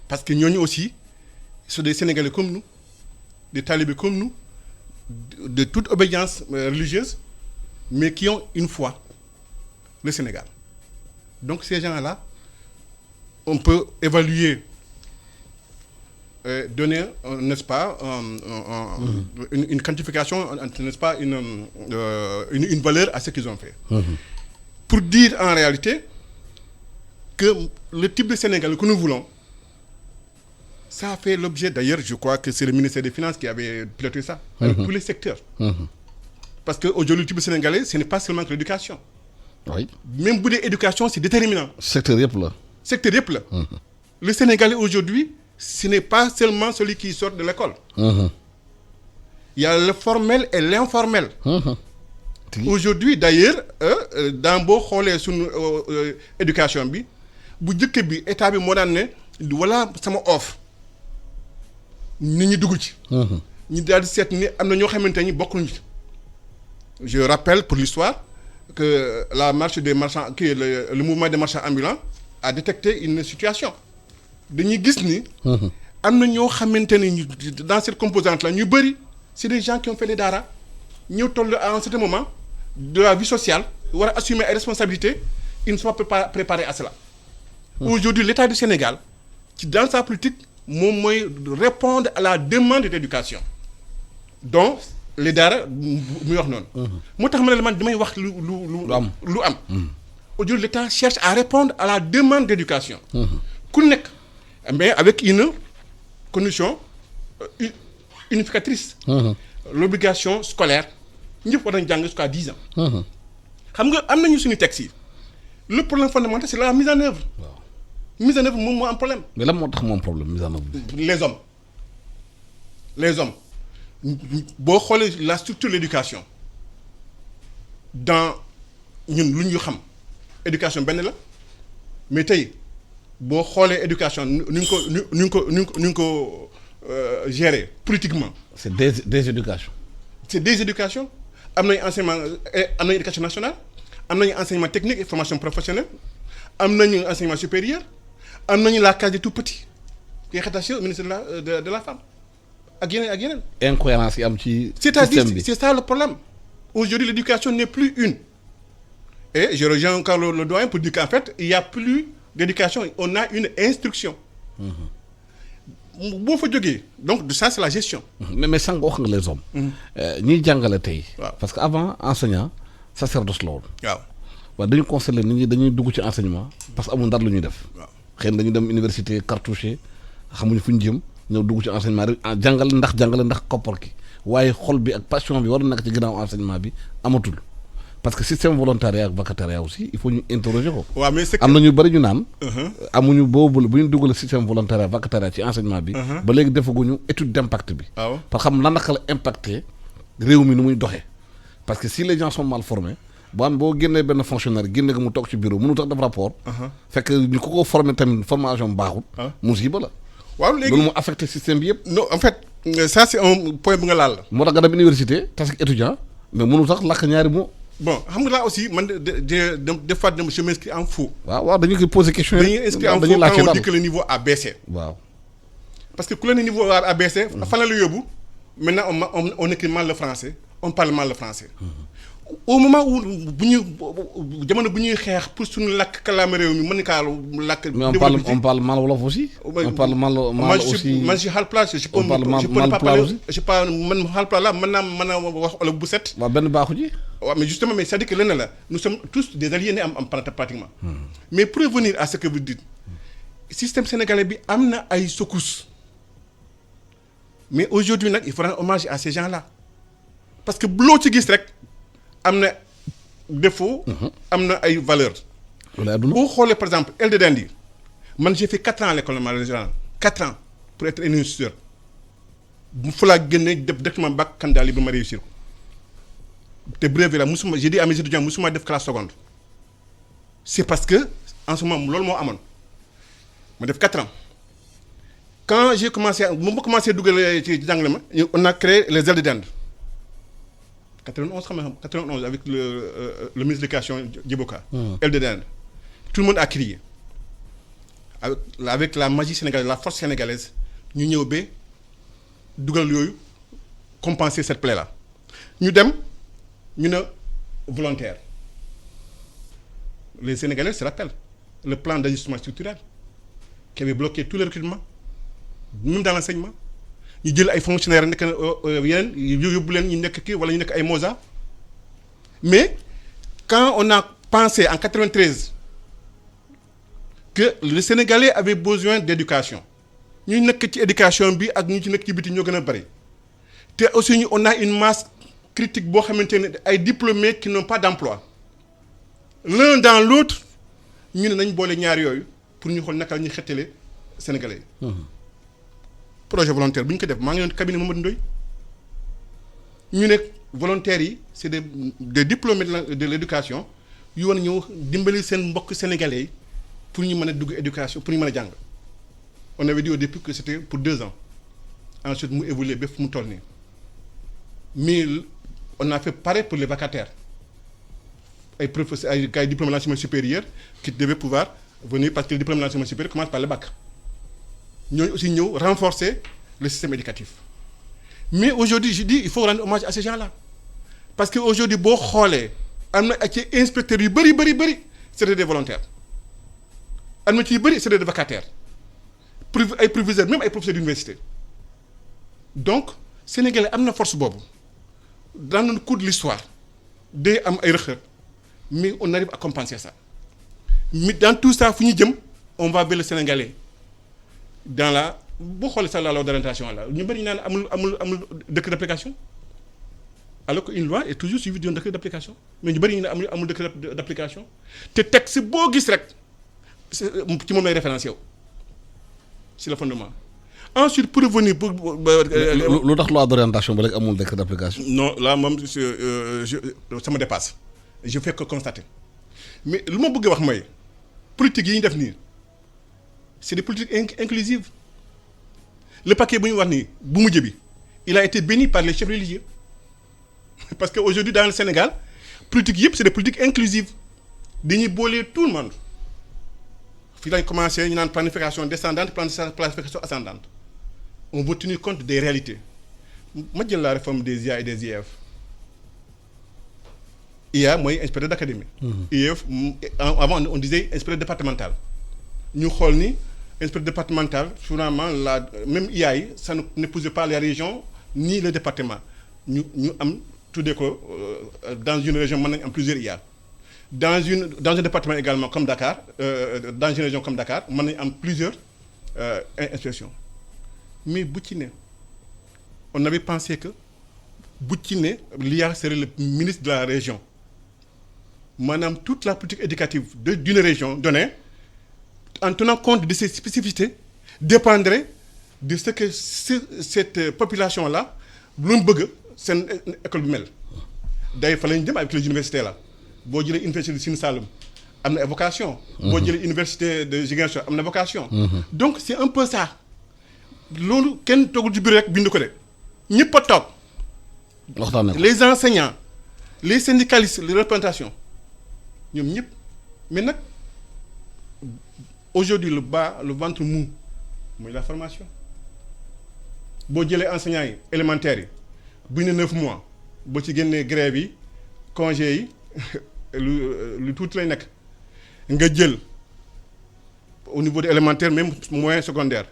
parce que ñooñu aussi sont des Sénégalais comme nous des talibés comme nous de toute obédience religieuse mais qui ont une foi le Sénégal donc ces gens-là on peut évaluer donner n'est-ce pas une quantification n'est-ce pas une valeur à ce qu'ils ont fait pour dire en réalité que le type de Sénégal que nous voulons ça a fait l'objet d'ailleurs je crois que c'est le ministère des Finances qui avait piloté ça avec tous les secteurs parce que aujourd'hui le type de Sénégalais ce n'est pas seulement que l'éducation oui même bu dee éducation c'est déterminant secteur yëpp la le Sénégalais aujourd'hui ce n'est pas seulement celui qui sort de l'école il y a le formel et l'informel aujourd'hui d'ailleurs dans boo xoolee suñu éducation bi bu njëkk bi état bi moo daan ne voilà sama offre nit ñi dugg ci ñu daal di seet ni am na ñoo xamante ni bokkuñu ci je rappelle pour l'histoire que la marche des marchands le mouvement des marchands ambulants a détecté une situation dañuy gis ni am na ñoo xamante ni dans cette composante là ñu bëri c'est des gens qui ont fait les daara ñëw toll à un certain moment de la vie sociale war a assumer ay responsabilités ils ne sont pas préparés à cela aujourd'hui l'État du Sénégal ci dans sa politique moom mooy répondre à la demande d'éducation donc les daara muy wax noonu moo tax ma ne la man damay wax lu am aujourd'hui l'État cherche à répondre à la demande d'éducation ku nekk mais avec une condition unificatrice l'obligation scolaire ñëpp war nañ jàng jusqu'à 10 ans xam nga am nañu suñu texte yi le problème fondamental c'est la mise en œuvre mise en œuvre moom moo am problème mais lan moo tax moo am problème mise en œuvre les hommes boo xoolee la structure de l'éducation dans ñun lu ñu xam éducation benn la mais tey boo xoolee éducation nu ñu ko gérer politiquement c'est des éducations am nañu enseignement am nañu éducation nationale am nañu enseignement technique et formation professionnelle am nañu enseignement supérieur am nañu la case des tout-petits qui est rattachée au ministère de la femme ak yeneen incohérence yi am ci c'est-à-dire c'est ça le problème aujourd'hui l'éducation n'est plus une et je rejoins encore le doyen pour dire qu'en fait il y a plus d'éducation on a une instruction boo fa jógee donc de ça c'est la gestion mais sànq wax nga les hommes ñiy jàngale tey waaw parce que avant enseignant sacerdoce la woon waaw dañu conseiller nit ñi dañuy dugg ci enseignement parce que amul ndar lu ñuy def waaw xëy na dañu dem université cartouché xamuñu fu ñu jëm ñëw dugg ci enseignement rek jàngale ndax koppar ki waaye xol bi ak passion bi war na nekk ci ginnaaw enseignement bi amatul parce que système volontariat ak vacataire aussi il faut ñu interroger ko. waaw mais am na ñu bëri ñu naan. amuñu boobu bu ñu dugalee système volontariat vacataire ci enseignement bi. ba léegi defaguñu étude d'impact bi. waaw parce que xam lan naka la impacté réew mi nu muy doxee parce que si les gens sont mal formés boo génnee benn fonctionnaire génne ko mu toog ci bureau mënu tax def rapport. fekk ñu ko formé tamit formation baaxul. musiba la. waaw léegi loolu moo affecté système bi yëpp. non en fait ça c'est un point bu nga laal la. moo tax nga dem université tas ak étudiant mais mënu tax lakk ñaari mots. bon xam nga là aussi man des fois je m'inscris en faux. waaw dañu koy poser question. dañuy inscrit en faux quand on dit que le niveau a baissé. waaw parce que ku la ne niveau a baissé. fan la yóbbu maintenant on écrit mal le français on parle mal le français. au moment où jamono bu ñuy xeex pour suñu lakk kàllaama réew mi mën na kaa lakk. mais on parle mal wolof aussi. on parle mal aussi man si Haalpulaar je peux pas parler je pas man Haalpulaar la mën naa wax wolof bu set. waaw benn baaxu ji. waaw mais justement mais c'est-à-dire que lenn la nous sommes tous des aliénés am pratiquement. mais pour revenir à ce que vous dites système sénégalais bi am na ay secousses mais aujourd'hui nag il faut rendre hommage à ces gens-là parce que loo ci gis rek. am na défaut. am na ay valeurs. boo xoolee par exemple LD Dandi man j'ai fait 4 ans à l'école normale régionale 4 ans pour être un instituteur bu fa laa génne def directement bac candidat libre ma réussir ko te brevet la musuma j'ai dit à mes étudiants musuma def classe seconde c'est parce que en ce moment loolu moo amoon ma def 4 ans quand j'ai commencé bu ma commencé dugal ci jàngale ma on a créé les LD Dandi 91 avec le ministre de l'Éducation Djiboka. LD Dandi tout le monde a crié avec la magie sénégalaise la force sénégalaise ñu ñëw ba dugal yooyu compenser cette plaie là ñu dem ñu ne volontaire les Sénégalais se rappellent le plan d'ajustement structurel qui avait bloqué tout le recrutement même dans l'enseignement ñu jël ay fonctionnaires nekk yeneen yóbbu leen ñu nekk kii wala ñu nekk ay Moza mais quand on a pensé en 93 que le Sénégalais avait besoin d'éducation ñu nekk ci éducation bi ak ñu ci nekk ci biti ñoo gën a bari te aussi ñu on a une masse critique boo xamante ne ay diplômés qui n'ont pas d'emploi l'un dans l'autre ñu ne nañ boole ñaar yooyu pour ñu xool naka la ñuy xettale Sénégalais yi. projet volontaire bu ñu ko def maa ngi doon cabinet Mamadou Ndoye ñu ne volontaires yi c'est des diplômés de l'éducation yu war a ñëw dimbali seen mbokk sénégalais yi pour ñu mën a dugg éducation pour ñu mën a jàng on avait dit au début que c'était pour 2 ans ensuite mu évolué ba fu mu toll nii mais on a fait pareil pour les vacataires ay professeurs ay gars yi diplômés d'enseignement supérieur qui devaient pouvoir venir parce que le diplôme d'enseignement supérieur commence par le bac. ñooñu aussi ñëw renforcer le système éducatif mais aujourd'hui je dis il faut rendre hommage à ces gens-là parce que aujourd'hui boo xoolee am na ci inspecteurs yu bëri c'était des volontaires am na ci yu bëri c'était des vacataires ay proviseurs même ay professeurs d'université donc Sénégalais am na force boobu dans le cours de l'histoire day am ay rëq-rëq mais on arrive à compenser ça mais dans tout ça fu ñu jëm on va vers le Sénégalais dans la boo xoolee sax la loi d'orientation la ñu bëri ñu naan amul décret d'application alors que une loi est toujours suivie d'un décret d'application mais ñu bëri ñu ne amul décret d'application te texte boo gis rek ci moom lay référencé yow c'est le fondement ensuite pour revenir pour. lu tax loi d'orientation ba léegi amul décret d'application. non là moom ça me dépasse je fais que constater mais lu ma bëgg wax mooy politique yi ñu def nii. c'est des politiques inclusives le paquet bu ñu wax nii bu mujj bi il a été béni par les chefs religieux parce que aujourd'hui dans le Sénégal politique yëpp c'est des politiques inclusives dañuy boole tout le monde fii lañ commencé ñu naan planification descendante planification ascendante on veut tenir compte des réalités ma jël la réforme des IA et des IEF IA mooy inspecteur d'académie. IEF avant on disait inspecteur départemental ñu xool ni. inspecteur départemental finalement la même IA yi ça n'épousait pas les régions ni le département ñu am tuddee ko dans une région mën nañ am plusieurs IA dans un département également comme Dakar dans une région comme Dakar mën nañ am plusieurs inspections mais bu ci ne on avait pensé que bu ci ne l'IA serait le ministre de la région maanaam toute la politique éducative d'une région donnée en tenant compte de ses spécificités dépendrait de ce que cette population là lu mu bëgg seen école bi mel day fa lañ jëm avec les universités là boo jëlee université de Sine Saloum am na vocation. boo jëlee université de Ziguinchor am na vocation. donc c'est un peu ça loolu kenn toogul ci biir rek bind ko de ñëpp a toog. waxtaan les enseignants les syndicalistes les représentations ñoom ñëpp mais nag aujourd'hui le ventre mou mooy la formation boo jëlee enseignants yi élémentaires yi bu ñu ne 9 mois boo ci génnee grève yi congé yi lu tuuti lay nekk nga jël au niveau de élémentaire même moyen secondaire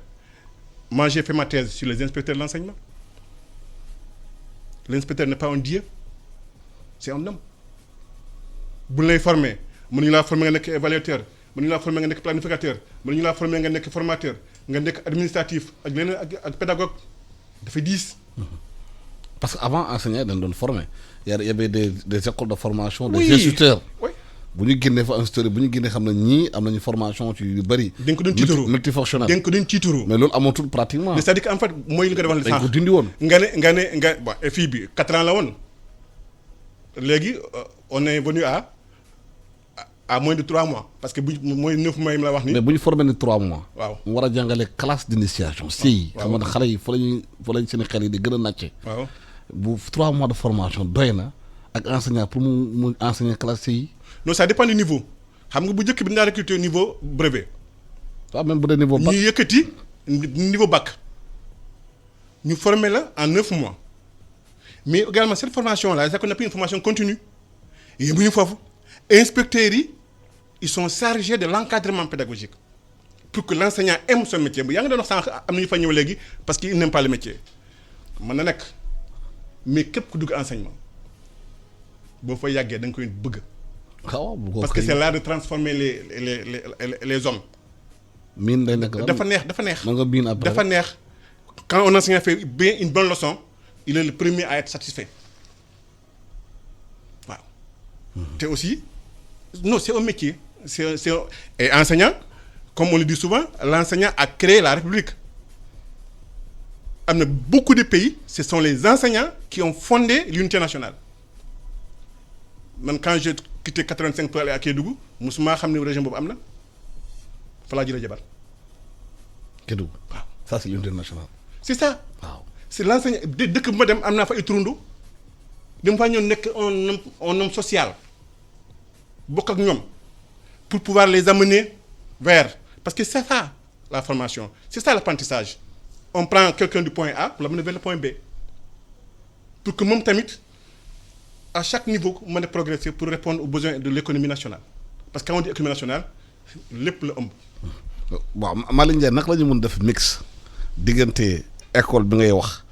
moi j'ai fait ma thèse sur les inspecteurs de l'enseignement. L'inspecteur n'est pas un dieu c'est un homme bu lay former mënuñu laa former nga nekk évaluateur mënuñu laa former nga nekk planificateur mënuñu laa former nga nekk formateur nga nekk administratif ak leneen ak pédagogue dafa diis. parce que avant enseignant dañ doon former y avait des écoles de formation. oui des instituteurs. oui bu ñu génnee fa instituteurs bu ñu génnee xam ne ñii am nañu formation ci yu bëri. dañ ko doon tiitaroo multifonctionnel dañ ko doon tiitaroo. mais loolu amatul pratiquement. c'est-à-dire que en fait mooy li nga doon wax. dañ ko dindi woon. nga bon fii bi 4 ans la woon léegi on est venu à moins de 3 mois parce que bu mooy 9 mois yi ma la wax nii. mais bu ñu formé ni 3 mois. waaw mu war a jàngale classe d'initiation. CI xam nga xale yi fa lañ seen xel yi di gën a nàcce. waaw bu 3 mois de formation doy na ak enseignant pour mu enseigner classe CI. non ça dépend du niveau xam nga bu njëkk bi dinaa recruter niveau brevet. waaw même bu dee niveau bac ñu yëkkati niveau bac ñu former la en 9 mois mais également cette formation là c'est qu'on appelle une formation continue et bu ñu foofu inspecteurs yi ils sont chargés de l'encadrement pédagogique pour que l'enseignant aime son métier bu yaa ngi doon wax sànq am na ñu fa ñëw léegi parce qu'ils n'aiment pas le métier mën na nekk mais képp ku dugg enseignement boo fa yàggee da nga koy bëgg. parce que c'est l'art de transformer les hommes. miin day nekk dafa neex. nga miin après dafa neex quand un enseignant fait bien une bonne leçon il est le premier à être satisfait waaw. te aussi non c'est un métier et enseignant comme on le dit souvent l'enseignant a créé la République am na beaucoup de pays ce sont les enseignants qui ont fondé l'unité nationale man quand j'ai quitté 85 pour aller à Kédougou musuma xam ne région boobu am na fa laa jëlee jabar. Kédougou waaw ça c'est l'unité nationale. c'est ça. waaw c'est l'enseignant dëkk bu ma dem am naa fa ay turundu dem fa ñëw nekk un homme social bokk ak ñoom pour pouvoir les amener vers parce que c'est ça la formation c'est ça l'apprentissage on prend quelqu'un du point A pour l'amener vers le point B pour que moom tamit à chaque niveau mën a progresser pour répondre aux besoins de l'économie nationale parce que quand on dit économie nationale lépp la ëmb. waaw Malick Ndiaye naka la ñu mën def mix diggante école bi ngay wax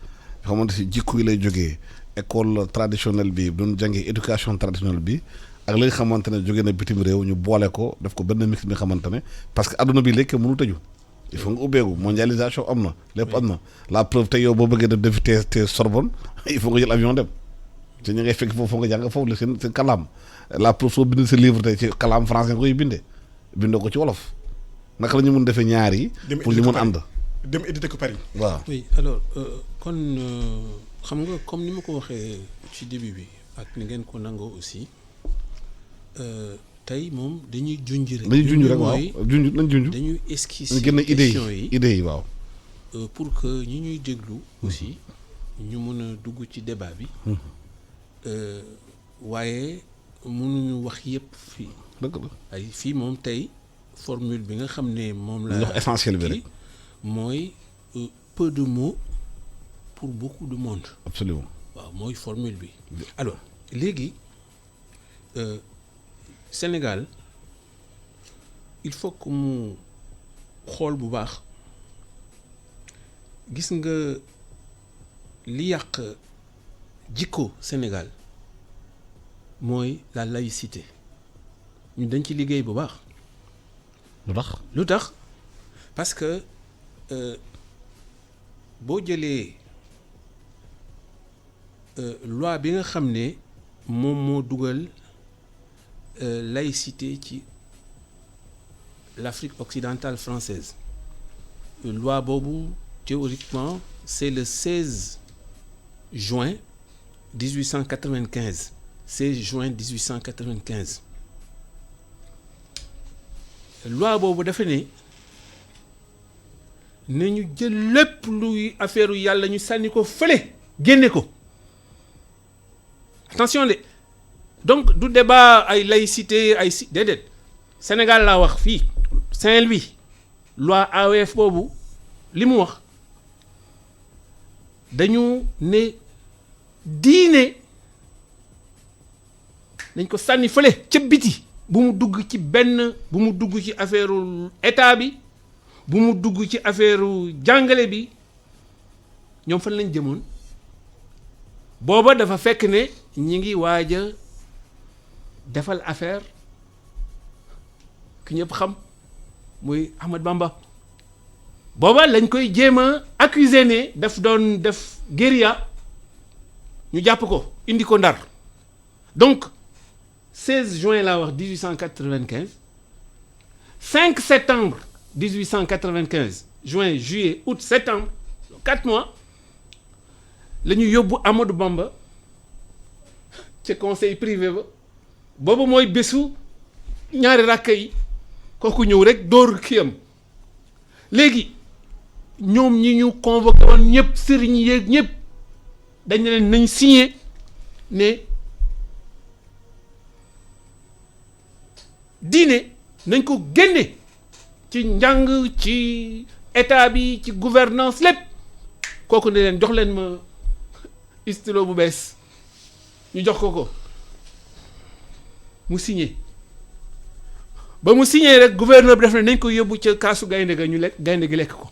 xamante si jikko yi lay jógee école traditionnelle bi doon jàngee éducation traditionnelle bi ak li nga xamante ne jógee na bitim réew ñu boole ko def ko benn mix bi nga xamante ne parce que adduna bi léegi mënu tëju il faut nga ubbeeku mondialisation am na lépp am na la preuve tey yow boo bëggee def defi te Sorbonne il faut nga jël avion dem te ñu ngay fekk foofu nga jàng foofu la seen kàllaam la preuve soo bind sa livre tey ci kàllaam français nga koy bindoo ko ci wolof naka la ñu mun defee ñaar yi pour ñu mun ànd dem éditer ko Paris. waaw oui alors kon xam nga comme ni ma ko waxee ci début bi ak ni ngeen ko nangoo aussi tey moom dañuy junj rek. waaw junj nañ junj. dañuy esquisser génn question yi idées yi waaw. pour que ñi ñuy déglu aussi ñu mun a dugg ci débat bi. waaye mënuñu wax yépp fii. dëgg la ay fii moom tey formule bi nga xam ne moom la. jox essentiel bi rek mooy peu de mots pour beaucoup de monde. absolument waaw mooy formule bi. alors léegi Sénégal il faut que mu xool bu baax gis nga li yàq jikko Sénégal mooy la laïcité ñu dañ ci liggéey bu baax. lu tax lu tax parce que boo jëlee loi bi nga xam ne moom moo dugal laïcité ci l'Afrique occidentale française loi boobu théoriquement c'est le 16 juin 1895 16 juin 1895 loi boobu dafa ne ñu jël lépp luy affaire yàlla ñu sànni ko fële génne ko attention de donc du débat ay laïcité ay si déedéet Sénégal laa wax fii Saint-Louis loi AOF boobu li mu wax dañu ne diine dañ ko sànni fële ca biti bu mu dugg ci benn bu mu dugg ci affaire état bi bu mu dugg ci affaire jàngale bi ñoom fan lañ jëmoon booba dafa fekk ne ñi ngi waaj a defal affaire ki ñëpp xam muy Ahmad Bamba booba lañ koy jéem a accuser ne daf doon def guérilla ñu jàpp ko indi ko Ndar donc 16 juin laa wax 1895 5 septembre 1895 juin juillet août septembre 4 mois la ñu yóbbu Amadou Bamba ci conseil privé ba boobu mooy bésu ñaari rakka yi kooku ñëw rek dóor kiyam léegi ñoom ñi ñu convoqué woon ñëpp sëriñ yeeg ñëpp dañ ne leen nañ signé ne diine nañ ko génne ci njàng ci état bi ci gouvernance lépp kooku ne leen jox leen ma stylo bu bees ñu jox ko mu signé ba mu signé rek gouverneur bi def ne nañ ko yóbbu ca kaasu gaynde ga ñu lekk gaynde gi lekk ko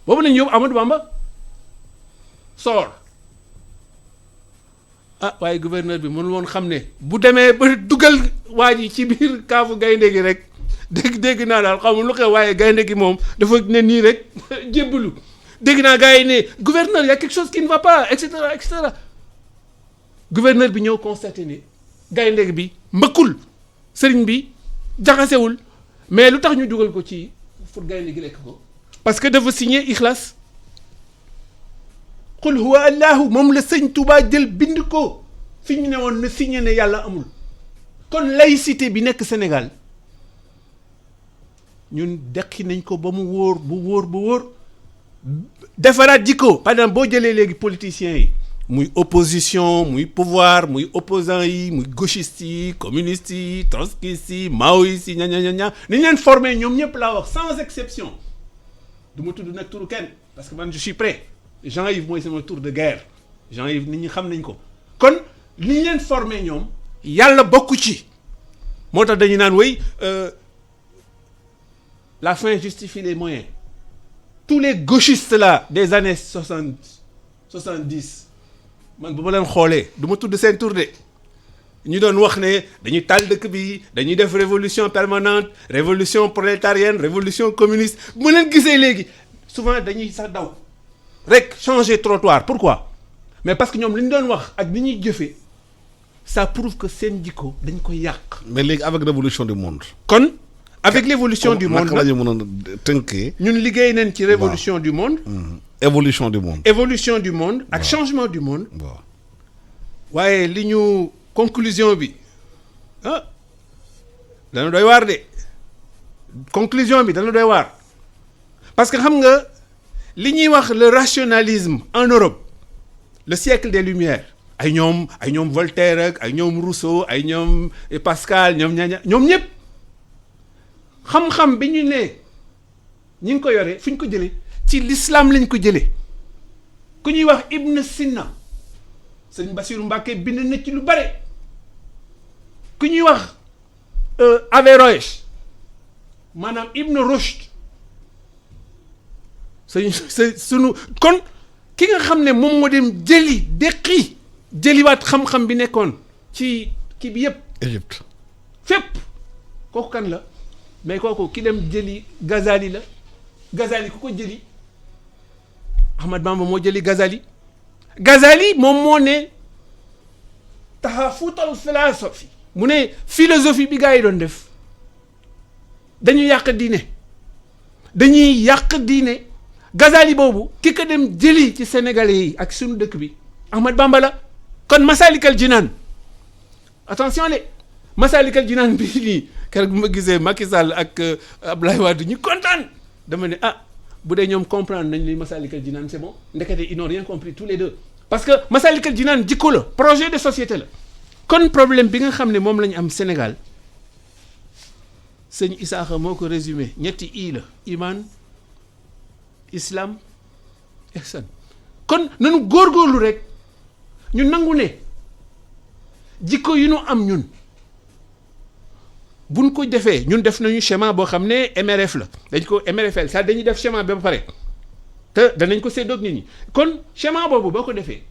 boobu lañ yóbbu Amadou Bamba soor waaye gouverneur bi mënul woon xam ne bu demee ba dugal waa ji ci biir kaafu gaynde gi rek dégg naa daal xamul lu xew waaye gaynde gi moom dafa ne nii rek jébbalu dégg naa gars yi ne gouverneur y a quelque chose qui ne va pas et cetera et cetera gouverneur bi ñëw constaté ne gaynde bi mbëkkul sëriñ bi jaxasewul mais lu tax ñu dugal ko ci pour gaynde gi lekk ko parce que dafa signé Ixlaas qul huwa allahu moom la sëñ Touba jël bind ko fi ñu ne woon na signé ne yàlla amul kon laïcité bi nekk Sénégal ñun dekki nañ ko ba mu wóor defaraat jikko par exemple boo jëlee léegi politiciens yi muy opposition muy pouvoir muy opposants yi muy gauchistes yi communistes yi trotskistes yi maoïstes yi ña ni ñu leen formé ñoom ñëpp laa wax sans exception du ma tudd nag turu kenn parce que man je suis prêt Jean-Yves mooy sama tour de guerre Jean-Yves nit ñi xam nañ ko kon li ñu leen formé ñoom yàlla bokku ci moo tax dañu naan way la fin justifie les moyens tous les gauchistes là des années 70 man bu ma leen xoolee du ma tudd seen tour de ñu doon wax ne dañuy taal dëkk bi dañuy def révolution permanente révolution prolétarienne révolution communiste bu ma leen gisee léegi souvent dañuy sax daw rek changer trottoir pourquoi mais parce que ñoom li ñu doon wax ak ni ñuy jëfee ça prouve que seen jikko dañ koy yàq. mais léegi avec révolution du monde. kon avec l'évolution du monde naka la ñu mën a tënkee. ñun liggéey nañ ci révolution du monde. évolution du monde. évolution du monde ak changement du monde. waaye li ñu conclusion bi dana doy waar de conclusion bi dana doy waar parce que xam nga li ñuy wax le rationalisme en Europe le siècle des Lumières ay ñoom Voltaire ak ay ñoom Rousseau ay ñoom Pascal ñoom ñëpp xam-xam bi ñu ne ñi ngi ko yore fu ñu ko jëlee ci l'islam lañ ko jëlee ku ñuy wax Ibn Sina sëñ Bassirou Mbacké bind na ci lu bare ku ñuy wax Averroès maanaam Ibn Rushd sunu kon ki nga xam ne moom moo dem jëliwaat xam-xam bi nekkoon ci kii bi yëpp. Égypte fépp kooku kan la mais kooku ki dem jëli Ghazali la Ghazali ku ko jëli Ahmad Bamba moo jëli Ghazali moom moo ne taxafutal philosophie mu ne philosophie bi gars yi doon def dañuy yàq diine Ghazali boobu ki ko dem jëli ci Sénégalais yi ak suñu dëkk bi Ahmad Bamba la kon Masalikal Jinaan attention le Masalikal Jinaan bi nii keroog bu ma gisee Macky Sall ak Abdoulaye Wade ñu kontaan dama ne bu dee ñoom comprendre nañ li Masalikal Jinaan c'est bon ndekete ils n'ont rien compris tous les deux parce que Masalikal Jinaan jikko la projet de société la kon problème bi nga xam ne moom la ñu am Sénégal sëñ Isaaxa moo ko résumé ñetti i la iman islam ihsan kon nanu góorgóorlu rek ñu nangu ne jikko yu nu am ñun buñ ko defee ñun def nañu schéma boo xam ne MRF la dañ ko MRFL ça dañuy def schéma ba pare te danañ ko séddoog nit ñi kon schéma boobu boo ko defee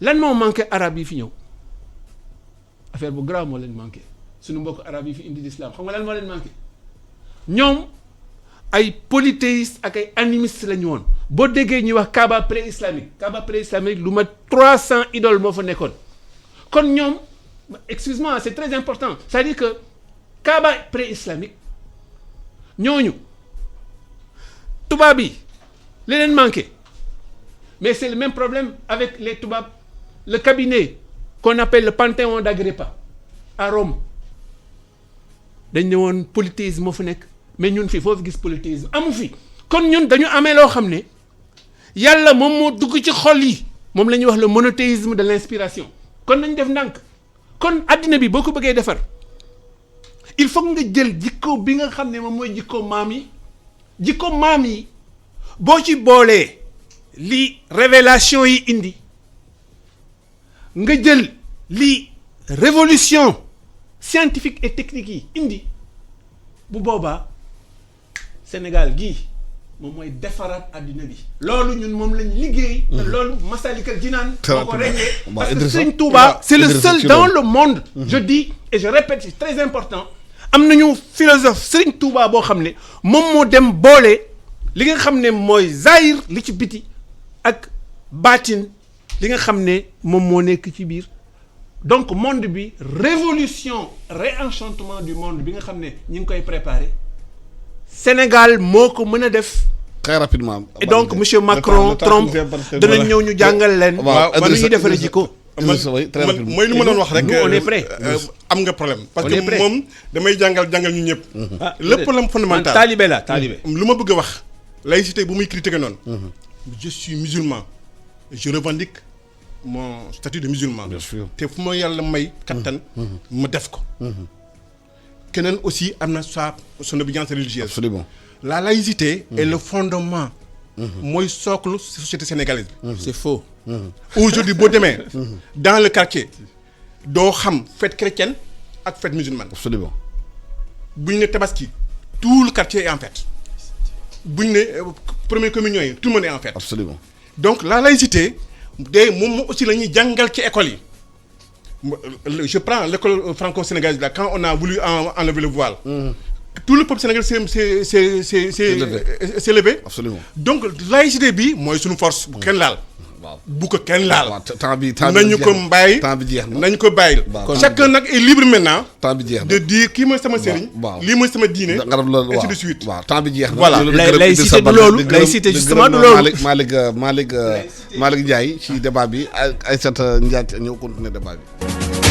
lan moo manqué arabe yi fi ñëw affaire bu grave moo leen manqué suñu mbokk arabe yi fi indi l'islam xam nga lan moo leen manqué ñoom ay polythéistes ak ay animistes la ñu woon boo déggee ñuy wax Kaaba pré-islamique lu ma 300 idoles moo fa nekkoon kon ñoom excuse-moi c'est très important c'est-à-dire que Kaaba pré-islamique ñooñu tubaab yi li leen manqué mais c'est le même problème avec les tubaab le cabinet qu'on appelle le Panthéon d'Agrippa à Rome dañ ne woon polythéisme moo fa nekk mais ñun fii foofu gis polythéisme amu fi kon ñun dañu amee loo xam ne yàlla moom moo dugg ci xol yi moom la ñuy wax le monothéisme de l'inspiration kon nañ def ndànk kon addina bi boo ko bëggee defar il faut nga jël jikko bi nga xam ne moom mooy jikko maam yi boo ci boolee li révélation yi indi nga jël li révolution scientifique et technique yi indi bu boobaa Sénégal gii moom mooy defaraat addina bi loolu ñun moom lañ liggéey te loolu Masalikal Jinaan moo ko régné parce que Serigne Touba c'est le seul dans le monde je dis et je répète c'est très important am nañu philosophe Serigne Touba boo xam ne moom moo dem boole li nga xam ne mooy zahir li ci biti ak baatin li nga xam ne moom moo nekk ci biir donc monde bi révolution réenchantement du monde bi nga xam ne ñi ngi koy préparer Sénégal moo ko mën a def très rapidement. et donc monsieur Macron Trump danañ ñëw ñu jàngal leen. waaw ba nu ñuy defaree jikko. mooy li ma doon wax rek. nous on est prêt. am nga problème. parce que moom damay jàngal ñu ñëpp. le problème fondamental taalibe lu ma bëgg a wax. laïcité bu muy critiquer noonu. je suis musulman. je revendique mon statut de musulman. bien sûr te fu ma yàlla may kattan. ma def ko. keneen aussi am na son obédience religieuse. absolument la laïcité est le fondement. mooy socle société sénégalaise bi. c'est faux. aujourd'hui boo demee. dans le quartier. doo xam fête chrétienne ak fête musulmane. absolument bu ñu ne tabaski tout le quartier est en fête. bu ñu ne première communion yi tout le monde est en fête. absolument donc la laïcité moom aussi la ñuy jàngal ci école yi. je prends l'école franco-sénégalaise là quand on a voulu enlever le voile. tout le peuple sénégalais s'est levé. absolument donc laïcité bi mooy suñu force bu kenn laal. waaw bu ko kenn laal. waaw temps bi nañu ko bàyyi temps bi jeex na nañu ko bàyyi. chacun nag est libre maintenant. temps bi jeex na de dire kii mooy sama sëriñ. waaw lii mooy sama diine. nga def loolu ainsi de suite. waaw temps bi jeex na. voilà laïcité du loolu laïcité justement du loolu. Malick Ndiaye ci débat bi Aïssata Ndiaye ñëw continuer débat bi.